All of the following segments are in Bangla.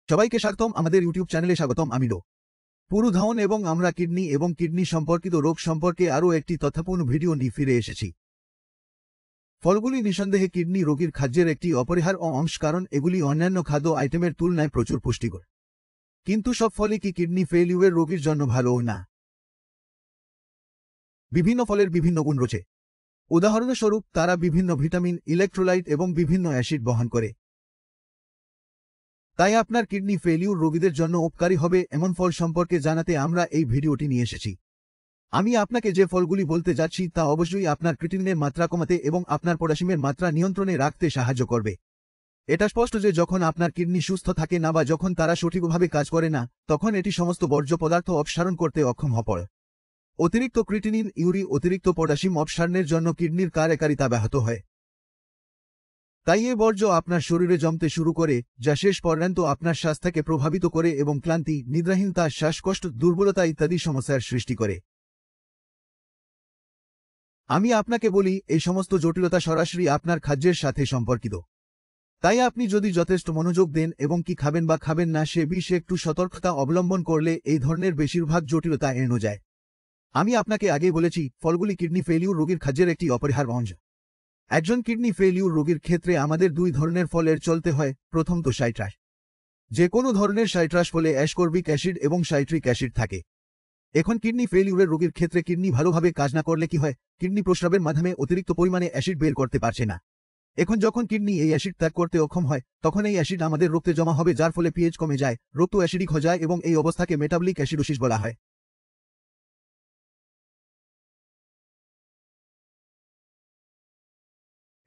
সবাইকে স্বাগতম আমাদের ইউটিউব চ্যানেলে স্বাগতম। আমি লো পুরুধাওন এবং আমরা কিডনি এবং কিডনি সম্পর্কিত রোগ সম্পর্কে আরও একটি তথ্যপূর্ণ ভিডিও নিয়ে ফিরে এসেছি। ফলগুলি নিঃসন্দেহে কিডনি রোগীর খাদ্যের একটি অপরিহার্য অংশ, কারণ এগুলি অন্যান্য খাদ্য আইটেমের তুলনায় প্রচুর পুষ্টিকর। কিন্তু সব ফলই কি কিডনি ফেইলিউরের রোগীর জন্য ভালো না? বিভিন্ন ফলের বিভিন্ন গুণ রয়েছে। উদাহরণস্বরূপ, তারা বিভিন্ন ভিটামিন, ইলেকট্রোলাইট এবং বিভিন্ন অ্যাসিড বহন করে। তাই আপনার কিডনি ফেইলিউর রোগীদের জন্য উপকারী হবে এমন ফল সম্পর্কে জানাতে আমরা এই ভিডিওটি নিয়ে এসেছি। আমি আপনাকে যে ফলগুলি বলতে যাচ্ছি তা অবশ্যই আপনার ক্রিটিনিনের মাত্রা কমাতে এবং আপনার পটাশিয়ামের মাত্রা নিয়ন্ত্রণে রাখতে সাহায্য করবে। এটা স্পষ্ট যে যখন আপনার কিডনি সুস্থ থাকে না বা যখন তারা সঠিকভাবে কাজ করে না, তখন এটি সমস্ত বর্জ্য পদার্থ অপসারণ করতে অক্ষম হয়। অতিরিক্ত ক্রিটিনিন, অতিরিক্ত পটাশিয়াম অপসারণের জন্য কিডনির কার্যকারিতা ব্যাহত হয়। তাই এ বর্জ্য আপনার শরীরে জমতে শুরু করে, যা শেষ পর্যন্ত আপনার স্বাস্থ্যকে প্রভাবিত করে এবং ক্লান্তি, নিদ্রাহীনতা, শ্বাসকষ্ট, দুর্বলতা ইত্যাদি সমস্যার সৃষ্টি করে। আমি আপনাকে বলি, এই সমস্ত জটিলতা সরাসরি আপনার খাদ্যের সাথে সম্পর্কিত। তাই আপনি যদি যথেষ্ট মনোযোগ দেন এবং কি খাবেন বা খাবেন না সে বিষয়ে একটু সতর্কতা অবলম্বন করলে এই ধরনের বেশিরভাগ জটিলতা এড়ানো যায়। আমি আপনাকে আগেই বলেছি, ফলগুলি কিডনি ফেইলিউর রোগীর খাদ্যের একটি অপরিহার্য অংশ। একজন কিডনি ফেইলিউর রোগীর ক্ষেত্রে আমাদের দুই ধরনের ফলের চলতে হয়। প্রথমত সাইট্রাস। যে কোনো ধরনের সাইট্রাস ফলে অ্যাসকর্বিক অ্যাসিড এবং সাইট্রিক অ্যাসিড থাকে। এখন কিডনি ফেইলিউরের রোগীর ক্ষেত্রে কিডনি ভালোভাবে কাজ না করলে কি হয়, কিডনি প্রস্রাবের মাধ্যমে অতিরিক্ত পরিমাণে অ্যাসিড বের করতে পারছে না। এখন যখন কিডনি এই অ্যাসিড ত্যাগ করতে অক্ষম হয়, তখন এই অ্যাসিড আমাদের রক্তে জমা হবে, যার ফলে পিএইচ কমে যায়, রক্ত অ্যাসিডিক হয়ে যায় এবং এই অবস্থাকে মেটাবলিক অ্যাসিডোসিস বলা হয়।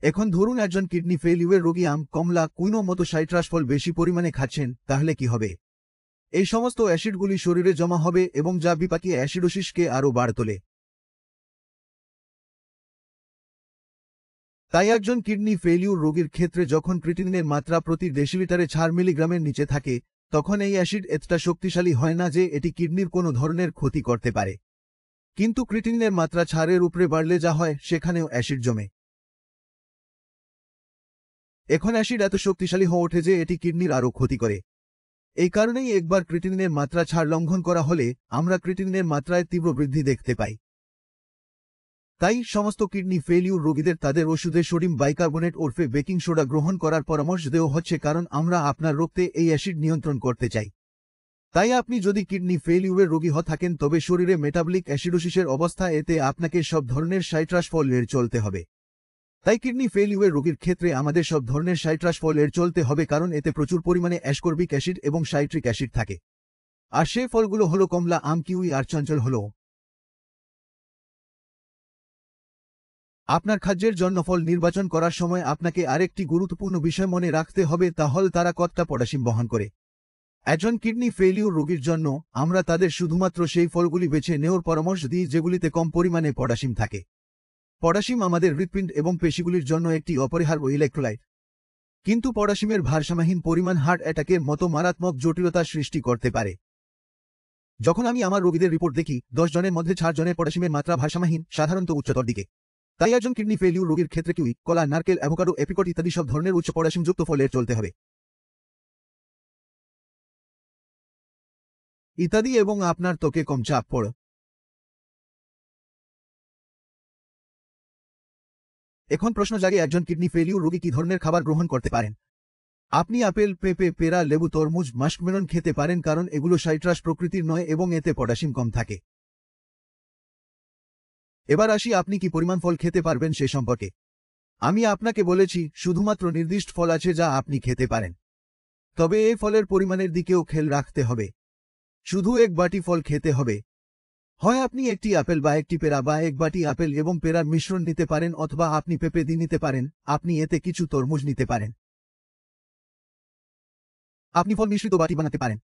এখন ধরুন একজন কিডনি ফেইলিউরের রোগী আম, কমলা, কুইনো মতো সাইট্রাস ফল বেশি পরিমাণে খাচ্ছেন, তাহলে কি হবে? এই সমস্ত অ্যাসিডগুলি শরীরে জমা হবে এবং যা বিপাকী অ্যাসিডোসিসকে আরও বাড় তোলে। তাই একজন কিডনি ফেইলিউর রোগীর ক্ষেত্রে যখন ক্রিটিনিনের মাত্রা প্রতি ডেসিলিটারে 4 মিলিগ্রামের নিচে থাকে, তখন এই অ্যাসিড এতটা শক্তিশালী হয় না যে এটি কিডনির কোনো ধরনের ক্ষতি করতে পারে। কিন্তু ক্রিটিনিনের মাত্রা 4-এর উপরে বাড়লে যা হয়, সেখানেও অ্যাসিড জমে। এখন অ্যাসিড এত শক্তিশালী হয়ে ওঠে যে এটি কিডনির আরও ক্ষতি করে। এই কারণেই একবার ক্রিটিনিনের মাত্রা 4 লঙ্ঘন করা হলে আমরা ক্রিটিনিনের মাত্রায় তীব্র বৃদ্ধি দেখতে পাই। তাই সমস্ত কিডনি ফেইলিউর রোগীদের তাদের ওষুধে সোডিয়াম বাইকার্বনেট ওরফে বেকিং সোডা গ্রহণ করার পরামর্শ দেওয়া হচ্ছে, কারণ আমরা আপনার রক্তে এই অ্যাসিড নিয়ন্ত্রণ করতে চাই। তাই আপনি যদি কিডনি ফেইলিউরের রোগী হয়ে থাকেন, তবে শরীরে মেটাবলিক অ্যাসিডোসিসের অবস্থা এতে আপনাকে সব ধরনের সাইট্রাস ফল এর চলতে হবে। তাই কিডনি ফেইলিউরের রোগীর ক্ষেত্রে আমাদের সব ধরনের সাইট্রাস ফল এর চলতে হবে, কারণ এতে প্রচুর পরিমাণে অ্যাসকর্বিক অ্যাসিড এবং সাইট্রিক অ্যাসিড থাকে। আর সে ফলগুলো হলো কমলা, আম, কিউই আর চঞ্চল হল। আপনার খাদ্যের জন্য ফল নির্বাচন করার সময় আপনাকে আরেকটি গুরুত্বপূর্ণ বিষয় মনে রাখতে হবে, তা হল তারা কতটা পটাশিয়াম বহন করে। একজন কিডনি ফেইলিউর রোগীর জন্য আমরা তাদের শুধুমাত্র সেই ফলগুলি বেছে নেওয়ার পরামর্শ দিই যেগুলিতে কম পরিমাণে পটাশিয়াম থাকে। পটাশিয়াম আমাদের হৃৎপিণ্ড এবং পেশিগুলির জন্য একটি অপরিহার্য ইলেকট্রোলাইট। কিন্তু পটাশিয়ামের ভারসাম্যহীন পরিমাণ হার্ট অ্যাটাকের মতো মারাত্মক জটিলতা সৃষ্টি করতে পারে। যখন আমি আমার রোগীদের রিপোর্ট দেখি, 10 জনের মধ্যে 4 জনের পটাশিয়ামের মাত্রা ভারসাম্যহীন, সাধারণত উচ্চতর দিকে। তাই একজন কিডনি ফেইলিউর রোগীর ক্ষেত্রে কিউই, কলা, নারকেল, অ্যাভোকাডো, এপ্রিকট ইত্যাদি সব ধরনের উচ্চ পটাশিয়ামযুক্ত ফলের চলতে হবে ইত্যাদি, এবং আপনার ত্বকে কম চাপ পড়ে। এখন প্রশ্ন জাগে, একজন কিডনি ফেইলিউর রোগী কি ধরনের খাবার গ্রহণ করতে পারেন? আপনি আপেল, পেঁপে, পেঁড়া, লেবু, তরমুজ, মাস্কমেলন খেতে পারেন, কারণ এগুলো সাইট্রাস প্রকৃতির নয় এবং এতে পটাশিয়াম কম থাকে। এবার আসি আপনি কি পরিমাণ ফল খেতে পারবেন সে সম্পর্কে। আমি আপনাকে বলেছি, শুধুমাত্র নির্দিষ্ট ফল আছে যা আপনি খেতে পারেন। তবে এই ফলের পরিমাণের দিকেও খেয়াল রাখতে হবে। শুধু 1 বাটি ফল খেতে হবে। হয় আপনি একটি আপেল বা একটি পেঁড়া বা 1 বাটি আপেল এবং পেঁড়ার মিশ্রণ নিতে পারেন, অথবা আপনি পেঁপে দিয়ে নিতে পারেন, আপনি এতে কিছু তরমুজ নিতে পারেন। আপনি ফল মিশ্রিত বাটি বানাতে পারেন।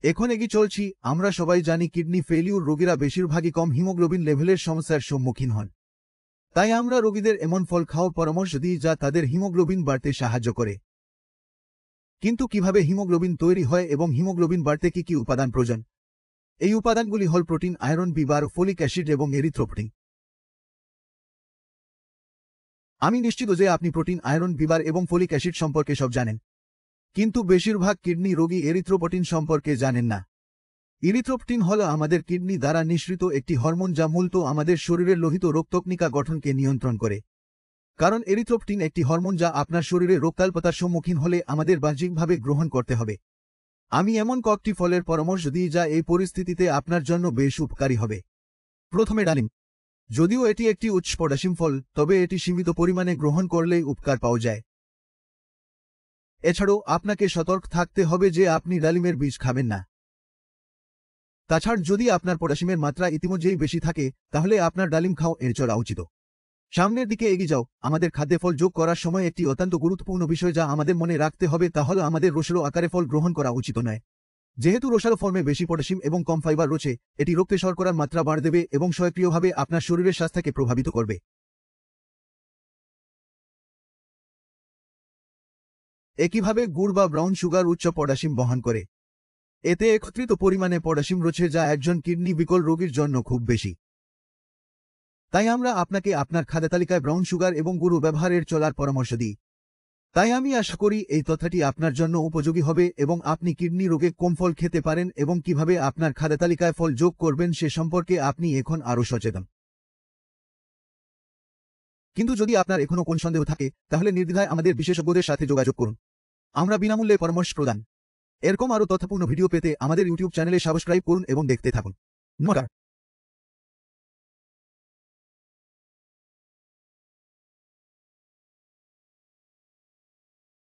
এখন এগিয়ে চলছি, আমরা সবাই জানি কিডনি ফেইলিউর রোগীরা বেশিরভাগই কম হিমোগ্লোবিন লেভেলের সমস্যার সম্মুখীন হন। তাই আমরা রোগীদের এমন ফল খাওয়ার পরামর্শ দিই যা তাদের হিমোগ্লোবিন বাড়তে সাহায্য করে। কিন্তু কিভাবে হিমোগ্লোবিন তৈরি হয় এবং হিমোগ্লোবিন বাড়তে কি কি উপাদান প্রয়োজন? এই উপাদানগুলি হল protein, iron, Bieber, folic acid এবং এরিথ্রোপোয়েটিন। আমি নিশ্চিত যে আপনি প্রোটিন, আয়রন, বিবার এবং ফোলিক অ্যাসিড সম্পর্কে সব জানেন। কিন্তু বেশিরভাগ কিডনি রোগী এরিথ্রোপটিন সম্পর্কে জানেন না। ইরিথ্রোপটিন হল আমাদের কিডনি দ্বারা নিঃসৃত একটি হরমোন যা মূলত আমাদের শরীরের লোহিত রক্তকণিকা গঠনকে নিয়ন্ত্রণ করে। কারণ এরিথ্রোপটিন একটি হরমোন যা আপনার শরীরে রোগতাল্পতার সম্মুখীন হলে আমাদের বাহ্যিকভাবে গ্রহণ করতে হবে। আমি এমন কয়েকটি ফলের পরামর্শ দিই যা এই পরিস্থিতিতে আপনার জন্য বেশ উপকারী হবে। প্রথমে ডালিম। যদিও এটি একটি উচ্চ পটাশিয়াম ফল, তবে এটি সীমিত পরিমাণে গ্রহণ করলেই উপকার পাওয়া যায়। এছাড়াও আপনাকে সতর্ক থাকতে হবে যে আপনি ডালিমের বীজ খাবেন না। তাছাড়া যদি আপনার পটাশিয়ামের মাত্রা ইতিমধ্যেই বেশি থাকে, তাহলে আপনার ডালিম খাওয়া এড়িয়ে চলা উচিত। সামনের দিকে এগিয়ে যাও। আমাদের খাদ্যে ফল যোগ করার সময় একটি অত্যন্ত গুরুত্বপূর্ণ বিষয় যা আমাদের মনে রাখতে হবে তা হল আমাদের রসালো আকারে ফল গ্রহণ করা উচিত নয়। যেহেতু রসালো ফর্মে বেশি পটাশিয়াম এবং কম ফাইবার রয়েছে, এটি রক্তে শর্করার মাত্রা বাড়িয়ে দেবে এবং স্বয়ংক্রিয়ভাবে আপনার শরীরের স্বাস্থ্যকে প্রভাবিত করবে। একইভাবে গুড় বা ব্রাউন সুগার উচ্চ পটাশিয়াম বহন করে। এতে একত্রিত পরিমাণে পটাশিয়াম রয়েছে যা একজন কিডনি বিকল রোগীর জন্য খুব বেশি। তাই আমরা আপনাকে আপনার খাদ্যতালিকায় ব্রাউন সুগার এবং গুড় ব্যবহারের চলার পরামর্শ দিই। তাই আমি আশা করি এই তথ্যটি আপনার জন্য উপযোগী হবে এবং আপনি কিডনি রোগে কোন ফল খেতে পারেন এবং কিভাবে আপনার খাদ্যতালিকায় ফল যোগ করবেন সে সম্পর্কে আপনি এখন আরও সচেতন। কিন্তু যদি আপনার এখনও কোন সন্দেহ থাকে, তাহলে নির্দ্বিধায় আমাদের বিশেষজ্ঞদের সাথে যোগাযোগ করুন। আমরা বিনামূল্যে পরামর্শ প্রদান। এরকম আরও তথ্যপূর্ণ ভিডিও পেতে আমাদের ইউটিউব চ্যানেলে সাবস্ক্রাইব করুন এবং দেখতে থাকুন। নমস্কার।